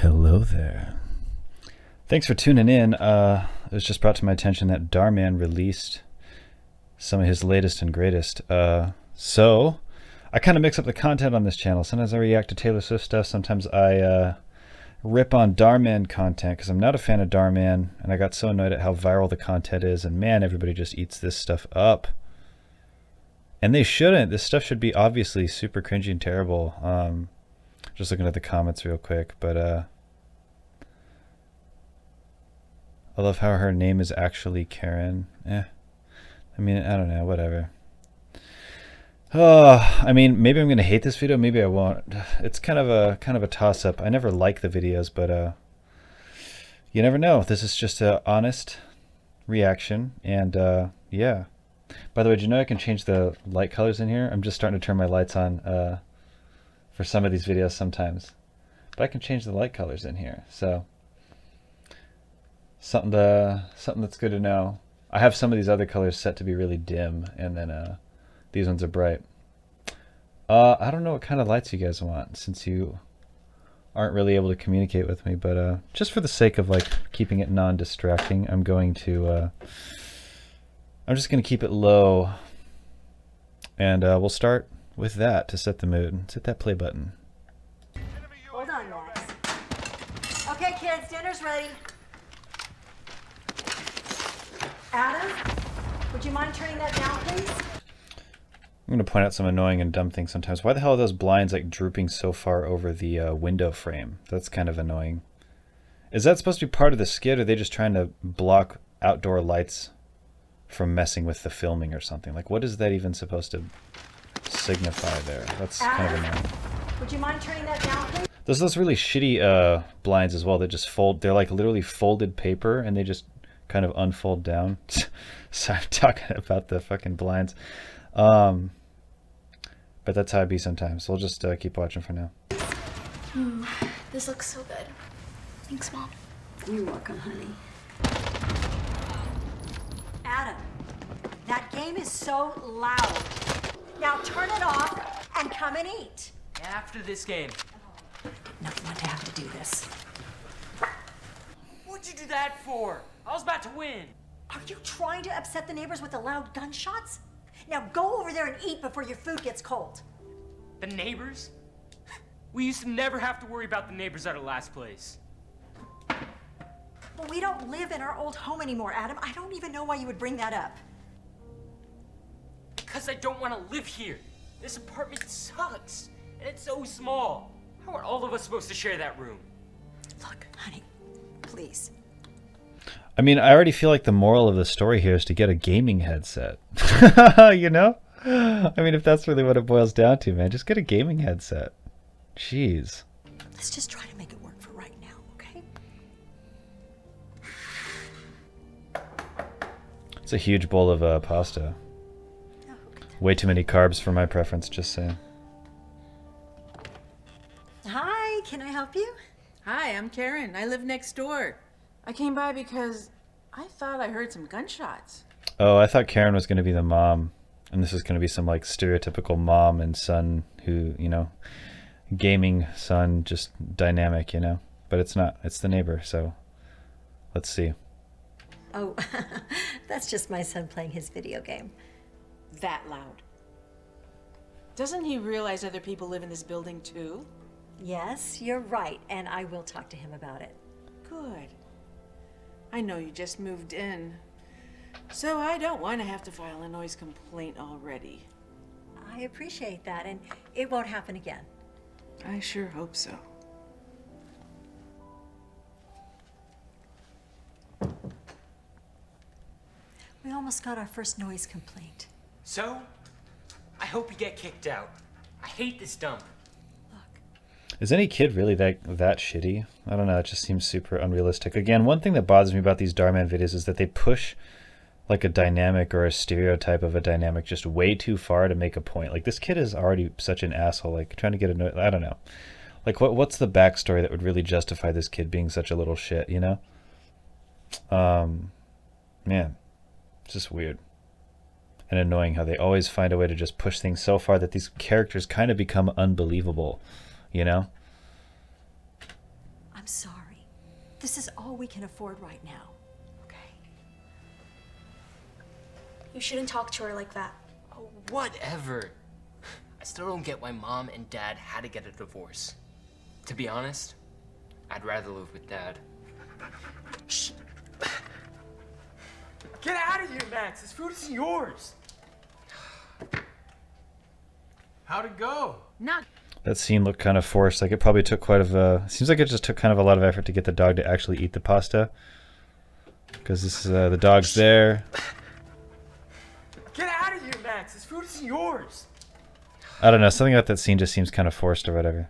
Hello there. Thanks for tuning in. It was just brought to my attention that Dhar Mann released some of his latest and greatest. So I kind of mix up the content on this channel. Sometimes I react to Taylor Swift stuff. Sometimes I rip on Dhar Mann content because I'm not a fan of Dhar Mann, and I got so annoyed at how viral the content is. And man, everybody just eats this stuff up. And they shouldn't. This stuff should be obviously super cringy and terrible. Just looking at the comments real quick, but I love how her name is actually Karen. I mean, I don't know, whatever. I mean, maybe I'm gonna hate this video, maybe I won't. It's kind of a toss-up. I never like the videos, but you never know. This is just an honest reaction, and yeah. By the way, do you know I can change the light colors in here? I'm just starting to turn my lights on for some of these videos sometimes, but I can change the light colors in here. So something that's good to know. I have some of these other colors set to be really dim, and then these ones are bright. I don't know what kind of lights you guys want, since you aren't really able to communicate with me, but just for the sake of like keeping it non-distracting, I'm just gonna keep it low, and we'll start with that to set the mood. Let's hit that play button. Hold on, Max. Okay, kids, dinner's ready. Adam, would you mind turning that down, please? I'm going to point out some annoying and dumb things sometimes. Why the hell are those blinds like drooping so far over the window frame? That's kind of annoying. Is that supposed to be part of the skit, or are they just trying to block outdoor lights from messing with the filming or something? Like, what is that even supposed to signify there? That's kind of annoying. Would you mind turning that down, please? There's those really shitty blinds as well that just fold. They're like literally folded paper, and they just kind of unfold down. So I'm talking about the fucking blinds. But that's how it be sometimes. So we'll just keep watching for now. This looks so good. Thanks, Mom. You're welcome, honey. Adam, that game is so loud. Now turn it off and come and eat. After this game. Not want to have to do this. What'd you do that for? I was about to win. Are you trying to upset the neighbors with the loud gunshots? Now go over there and eat before your food gets cold. The neighbors? We used to never have to worry about the neighbors at our last place. But we don't live in our old home anymore, Adam. I don't even know why you would bring that up. Because I don't want to live here. This apartment sucks. And it's so small. How are all of us supposed to share that room? Look, honey, please. I mean, I already feel like the moral of the story here is to get a gaming headset. You know? I mean, if that's really what it boils down to, man, just get a gaming headset. Jeez. Let's just try to make it work for right now, okay? It's a huge bowl of pasta. Oh, Way too many carbs for my preference, just saying. hi, can I help you? Hi, I'm Karen. I live next door. I came by because I thought I heard some gunshots. Oh, I thought Karen was going to be the mom, and this is going to be some like stereotypical mom and son who, you know, gaming son, just dynamic, you know, but it's not. It's the neighbor, so let's see. Oh, that's just my son playing his video game. That loud. Doesn't he realize other people live in this building too? Yes, you're right, and I will talk to him about it. Good. I know you just moved in, so I don't want to have to file a noise complaint already. I appreciate that, and it won't happen again. I sure hope so. We almost got our first noise complaint. So, I hope you get kicked out. I hate this dump. Is any kid really that shitty? I don't know. It just seems super unrealistic. Again, one thing that bothers me about these Dhar Mann videos is that they push like a dynamic or a stereotype of a dynamic just way too far to make a point. Like, this kid is already such an asshole. Like, trying to get a I don't know. Like, what's the backstory that would really justify this kid being such a little shit? You know? Man, it's just weird and annoying how they always find a way to just push things so far that these characters kind of become unbelievable. You know? sorry. This is all we can afford right now. Okay? You shouldn't talk to her like that. Oh, whatever. I still don't get why Mom and Dad had to get a divorce. To be honest, I'd rather live with Dad. Shh. Get out of here, Max. This food isn't yours. How'd it go? Not That scene looked kind of forced. Like it probably took quite of a... Seems like it just took kind of a lot of effort to get the dog to actually eat the pasta. Because this is the dog's there. Get out of here, Max. This food isn't yours. I don't know. Something about that scene just seems kind of forced or whatever.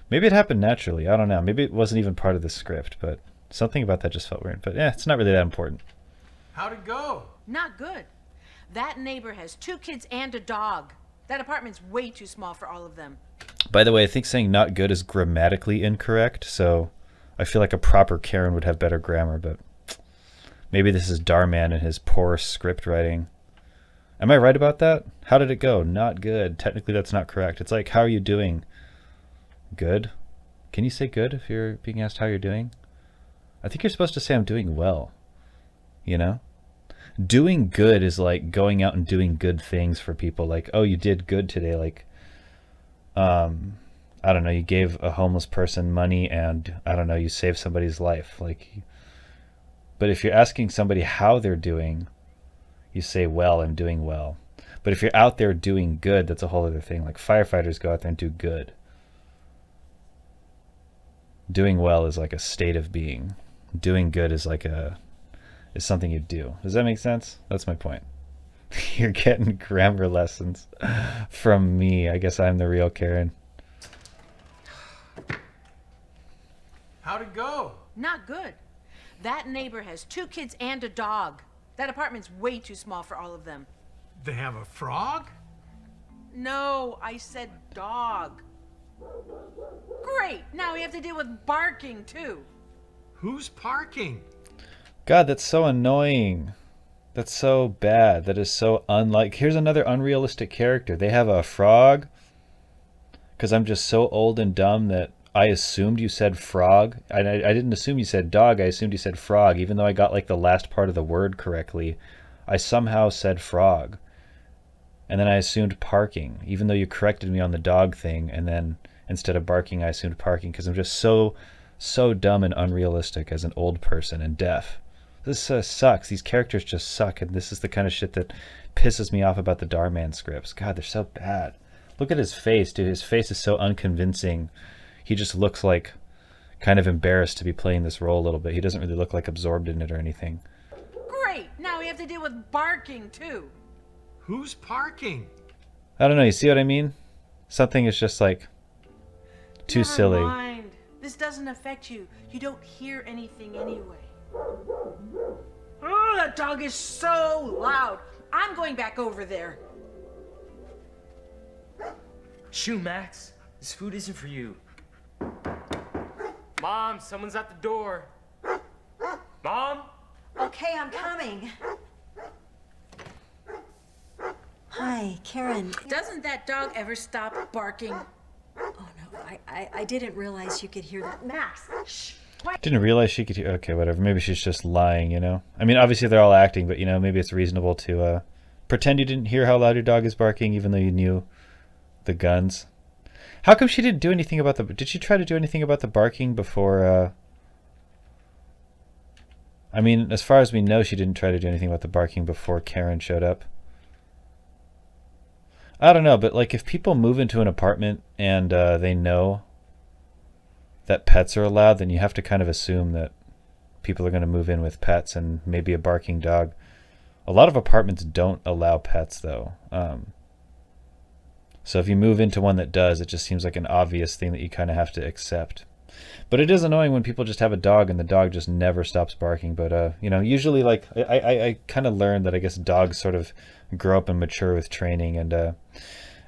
Maybe it happened naturally. I don't know. Maybe it wasn't even part of the script, but something about that just felt weird. But yeah, it's not really that important. How'd it go? not good. That neighbor has 2 kids and a dog. That apartment's way too small for all of them. By the way, I think saying not good is grammatically incorrect, so I feel like a proper Karen would have better grammar, but maybe this is Dhar Mann and his poor script writing. Am I right about that? How did it go? Not good. Technically, that's not correct. It's like, how are you doing? Good? Can you say good if you're being asked how you're doing? I think you're supposed to say I'm doing well. You know? Doing good is like going out and doing good things for people. Like, oh, you did good today. Like, I don't know, you gave a homeless person money and, I don't know, you saved somebody's life. Like, but if you're asking somebody how they're doing, you say, well, I'm doing well. But if you're out there doing good, that's a whole other thing. Like firefighters go out there and do good. Doing well is like a state of being. Doing good is like is something you do. Does that make sense? That's my point. You're getting grammar lessons from me. I guess I'm the real Karen. How'd it go? Not good. That neighbor has 2 kids and a dog. That apartment's way too small for all of them. They have a frog? No, I said dog. Great, now we have to deal with barking too. Who's parking? God, that's so annoying. That's so bad. That is so unlike... Here's another unrealistic character. They have a frog. Because I'm just so old and dumb that I assumed you said frog. I didn't assume you said dog. I assumed you said frog. Even though I got like the last part of the word correctly, I somehow said frog. And then I assumed parking. Even though you corrected me on the dog thing. And then instead of barking, I assumed parking. Because I'm just so dumb and unrealistic as an old person and deaf. This sucks. These characters just suck, and this is the kind of shit that pisses me off about the Dhar Mann scripts. God, they're so bad. Look at his face, dude. His face is so unconvincing. He just looks like kind of embarrassed to be playing this role a little bit. He doesn't really look like absorbed in it or anything. Great, now we have to deal with barking too. Who's parking? I don't know. You see what I mean? Something is just like too Never silly. mind. This doesn't affect you. You don't hear anything anyway. Oh, that dog is so loud. I'm going back over there. Shoo, Max. This food isn't for you. Mom, someone's at the door. Mom? Okay, I'm coming. Hi, Karen. Doesn't that dog ever stop barking? Oh no, I didn't realize you could hear that. Max, shh. Didn't realize she could hear. Okay, whatever. Maybe she's just lying, you know? I mean, obviously they're all acting, but, you know, maybe it's reasonable to pretend you didn't hear how loud your dog is barking, even though you knew the guns. How come she didn't do anything about the... Did she try to do anything about the barking before... I mean, as far as we know, she didn't try to do anything about the barking before Karen showed up. I don't know, but, like, if people move into an apartment and they know that pets are allowed, then you have to kind of assume that people are going to move in with pets and maybe a barking dog. A lot of apartments don't allow pets, though. So if you move into one that does, it just seems like an obvious thing that you kind of have to accept. But it is annoying when people just have a dog and the dog just never stops barking. But, you know, usually, like, I kind of learned that I guess dogs sort of grow up and mature with training. And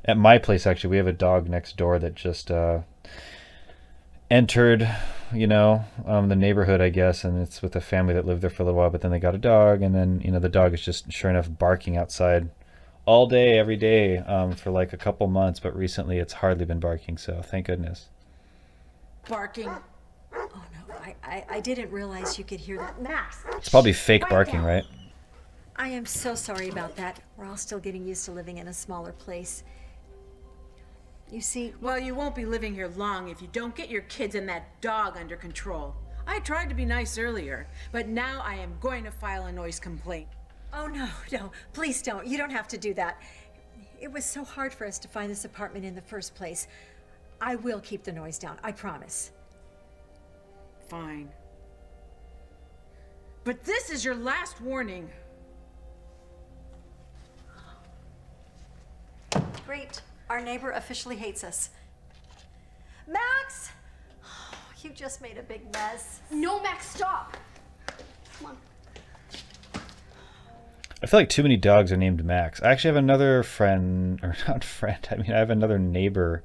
at my place, actually, we have a dog next door that just... entered, you know, the neighborhood, I guess, and it's with a family that lived there for a little while, but then they got a dog, and then, you know, the dog is just, sure enough, barking outside all day, every day, for like a couple months, but recently it's hardly been barking, so thank goodness. barking. Oh no, I didn't realize you could hear that. Max! It's probably fake Quiet barking, down. right? I am so sorry about that. We're all still getting used to living in a smaller place. You see, Well, you won't be living here long if you don't get your kids and that dog under control. I tried to be nice earlier, but now I am going to file a noise complaint. oh no, please don't. You don't have to do that. It was so hard for us to find this apartment in the first place. I will keep the noise down, I promise. Fine. But this is your last warning. Great. Our neighbor officially hates us. Max! You just made a big mess. No, Max, stop. Come on. I feel like too many dogs are named Max. I actually have another friend, or not friend, I mean, I have another neighbor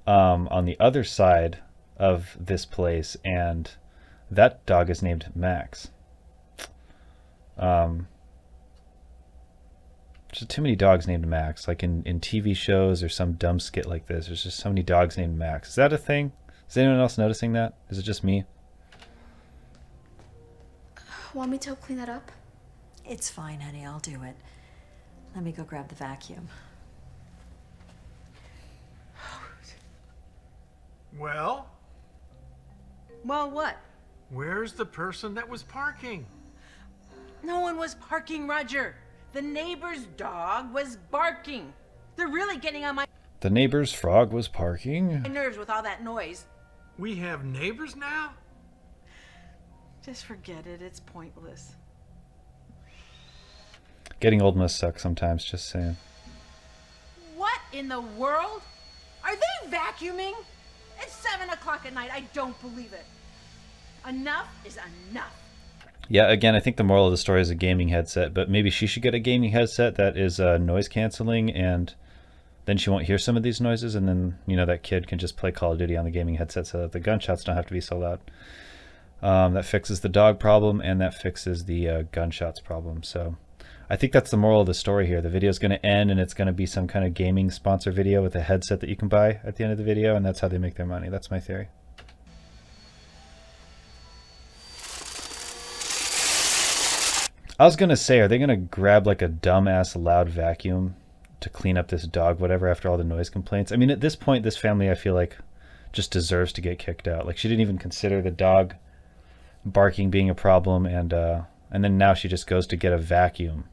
on the other side of this place, and that dog is named Max. Just too many dogs named Max. Like in TV shows or some dumb skit like this, there's just so many dogs named Max. Is that a thing? Is anyone else noticing that? Is it just me? Want me to help clean that up? It's fine, honey. I'll do it. Let me go grab the vacuum. Well, Well, what? where's the person that was parking? No one was parking, Roger. The neighbor's dog was barking. They're really getting on my The neighbor's frog was parking. nerves with all that noise. We have neighbors now? Just forget it. It's pointless. Getting old must suck sometimes, just saying. What in the world? Are they vacuuming? It's 7 o'clock at night. I don't believe it. Enough is enough. Yeah, again, I think the moral of the story is a gaming headset, but maybe she should get a gaming headset that is noise canceling, and then she won't hear some of these noises, and then, you know, that kid can just play Call of Duty on the gaming headset so that the gunshots don't have to be so loud. That fixes the dog problem, and that fixes the gunshots problem. So I think that's the moral of the story here. The video is going to end, and it's going to be some kind of gaming sponsor video with a headset that you can buy at the end of the video, and that's how they make their money. That's my theory. I was going to say, are they going to grab like a dumbass loud vacuum to clean up this dog, whatever, after all the noise complaints? I mean, at this point, this family, I feel like, just deserves to get kicked out. Like, she didn't even consider the dog barking being a problem, and then now she just goes to get a vacuum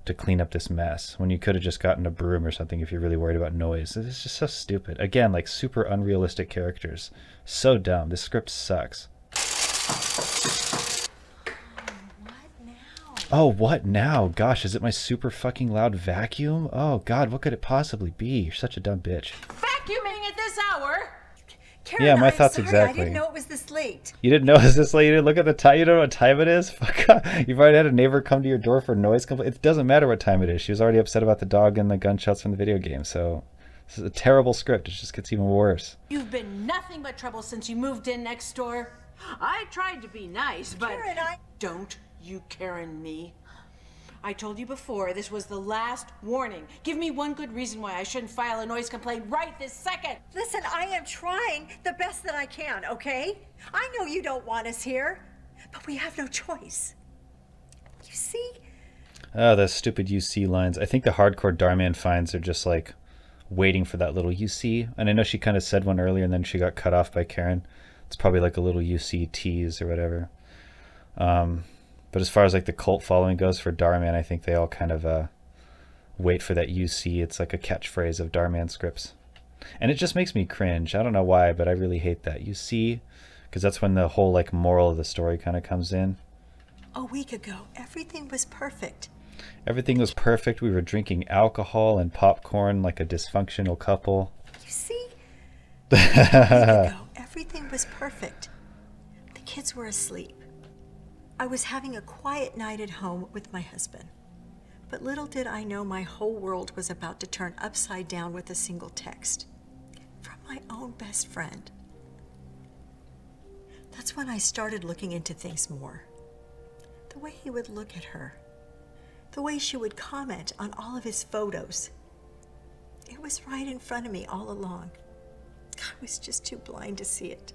to clean up this mess when you could have just gotten a broom or something if you're really worried about noise. It's just so stupid. Again, like super unrealistic characters. So dumb. This script sucks. Oh, what now? Gosh, is it my super fucking loud vacuum? Oh, God, what could it possibly be? You're such a dumb bitch. Vacuuming at this hour? Karen, Yeah, my I'm thoughts sorry. exactly. I didn't know it was this late. You didn't notice this late? You didn't look at the time? You don't know what time it is? Fuck off. You've already had a neighbor come to your door for noise complaint. It doesn't matter what time it is. She was already upset about the dog and the gunshots from the video game. So this is a terrible script. It just gets even worse. You've been nothing but trouble since you moved in next door. I tried to be nice, but Karen, don't you Karen me. I told you before, this was the last warning. Give me one good reason why I shouldn't file a noise complaint right this second. Listen, I am trying the best that I can, okay? I know you don't want us here, but we have no choice. You see? Oh, those stupid UC lines. I think the hardcore Dhar Mann fans are just like waiting for that little UC. And I know she kind of said one earlier and then she got cut off by Karen. It's probably like a little UC tease or whatever. But as far as like the cult following goes for Dhar Mann, I think they all kind of wait for that UC. It's like a catchphrase of Dhar Mann scripts. And it just makes me cringe. I don't know why, but I really hate that. UC, because that's when the whole like moral of the story kind of comes in. A week ago, everything was perfect. Everything was perfect. We were drinking alcohol and popcorn like a dysfunctional couple. You see? A week ago, everything was perfect. The kids were asleep. I was having a quiet night at home with my husband. But little did I know my whole world was about to turn upside down with a single text from my own best friend. That's when I started looking into things more. The way he would look at her. The way she would comment on all of his photos. It was right in front of me all along. I was just too blind to see it.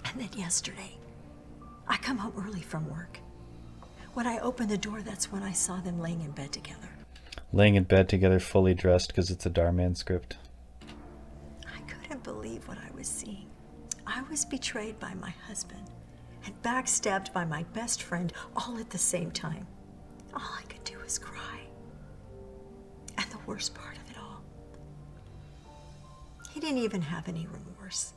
And then yesterday, I come home early from work. When I opened the door, that's when I saw them laying in bed together. Laying in bed together, fully dressed, because it's a Dhar Mann script. I couldn't believe what I was seeing. I was betrayed by my husband and backstabbed by my best friend all at the same time. All I could do was cry. And the worst part of it all, he didn't even have any remorse.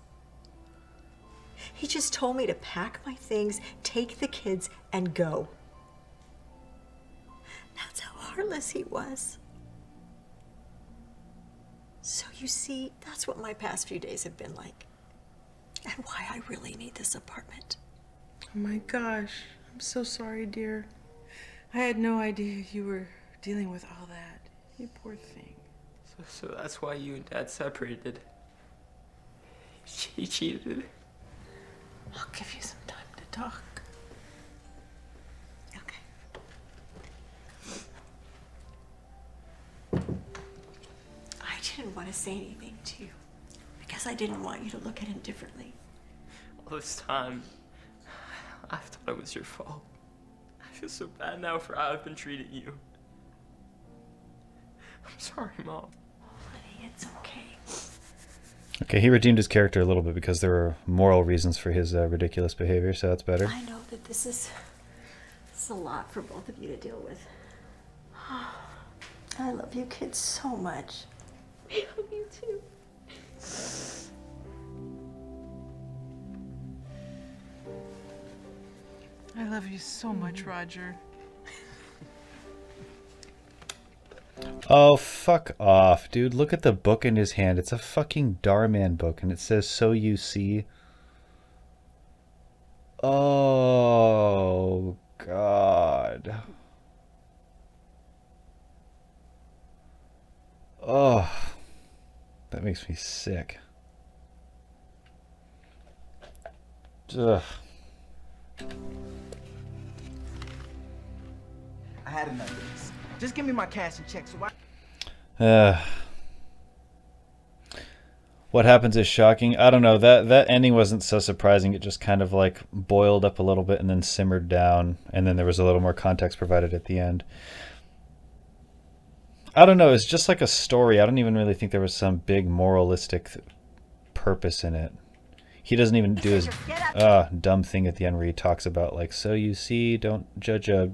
He just told me to pack my things, take the kids, and go. That's how heartless he was. So you see, that's what my past few days have been like. And why I really need this apartment. Oh my gosh, I'm so sorry, dear. I had no idea you were dealing with all that. You poor thing. So that's why you and Dad separated. He cheated. I'll give you some time to talk. Okay. I didn't want to say anything to you because I didn't want you to look at him differently. All this time, I thought it was your fault. I feel so bad now for how I've been treating you. I'm sorry, Mom. Honey, it's okay. Okay, he redeemed his character a little bit because there were moral reasons for his ridiculous behavior, so that's better. I know that this is a lot for both of you to deal with. I love you kids so much. I love you too. I love you so much, Roger. Oh, fuck off, dude. Look at the book in his hand. It's a fucking Dhar Mann book, and it says, "So you see." Oh, God. Oh, that makes me sick. Ugh. I had enough of this. Just give me my cash and check so I... What happens is shocking. I don't know. That ending wasn't so surprising. It just kind of like boiled up a little bit and then simmered down, and then there was a little more context provided at the end. I don't know. It's just like a story. I don't even really think there was some big moralistic purpose in it. He doesn't even do his dumb thing at the end where he talks about like, "So you see, don't judge a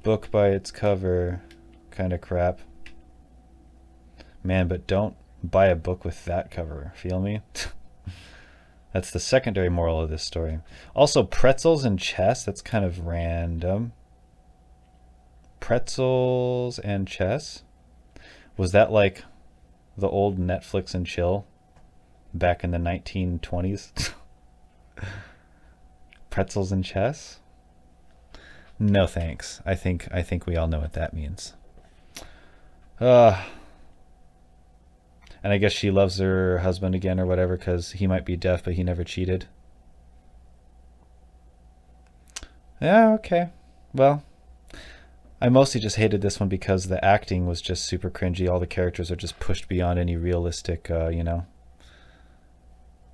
book by its cover," kind of crap. Man, but don't buy a book with that cover. Feel me? That's the secondary moral of this story. Also, pretzels and chess. That's kind of random. Pretzels and chess? Was that like the old Netflix and chill back in the 1920s? Pretzels and chess? No thanks. I think we all know what that means. And I guess she loves her husband again or whatever because he might be deaf, but he never cheated. Yeah, okay. Well, I mostly just hated this one because the acting was just super cringy. All the characters are just pushed beyond any realistic,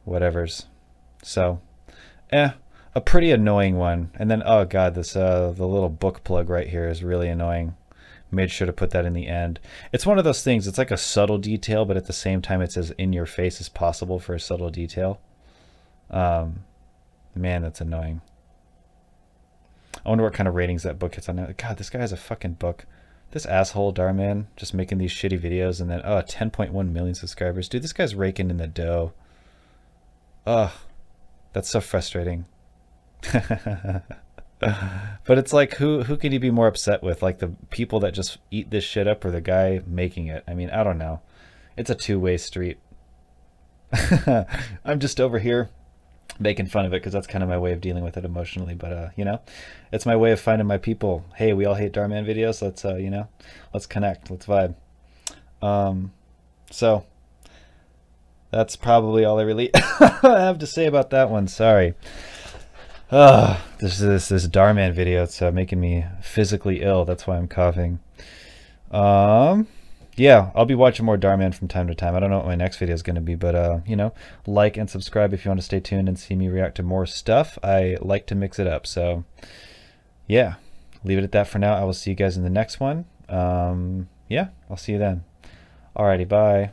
whatevers. So, a pretty annoying one. And then, oh god, this the little book plug right here is really annoying. Made sure to put that in the end. It's one of those things, it's like a subtle detail, but at the same time it's as in your face as possible for a subtle detail. Man, that's annoying. I wonder what kind of ratings that book gets on that. God, this guy has a fucking book. This asshole Dhar Mann just making these shitty videos and then 10.1 million subscribers. Dude, this guy's raking in the dough. Ugh. That's so frustrating. But it's like, who can you be more upset with? Like the people that just eat this shit up or the guy making it? I mean, I don't know. It's a two-way street. I'm just over here making fun of it because that's kind of my way of dealing with it emotionally. But, it's my way of finding my people. Hey, we all hate Dhar Mann videos. Let's, let's connect. Let's vibe. So that's probably all I really have to say about that one. Sorry. This Dhar Mann video, it's making me physically ill. That's why I'm coughing. yeah, I'll be watching more Dhar Mann from time to time. I don't know what my next video is going to be, but you know, like and subscribe if you want to stay tuned and see me react to more stuff. I like to mix it up, so yeah, leave it at that for now. I will see you guys in the next one. Yeah, I'll see you then. Alrighty, bye.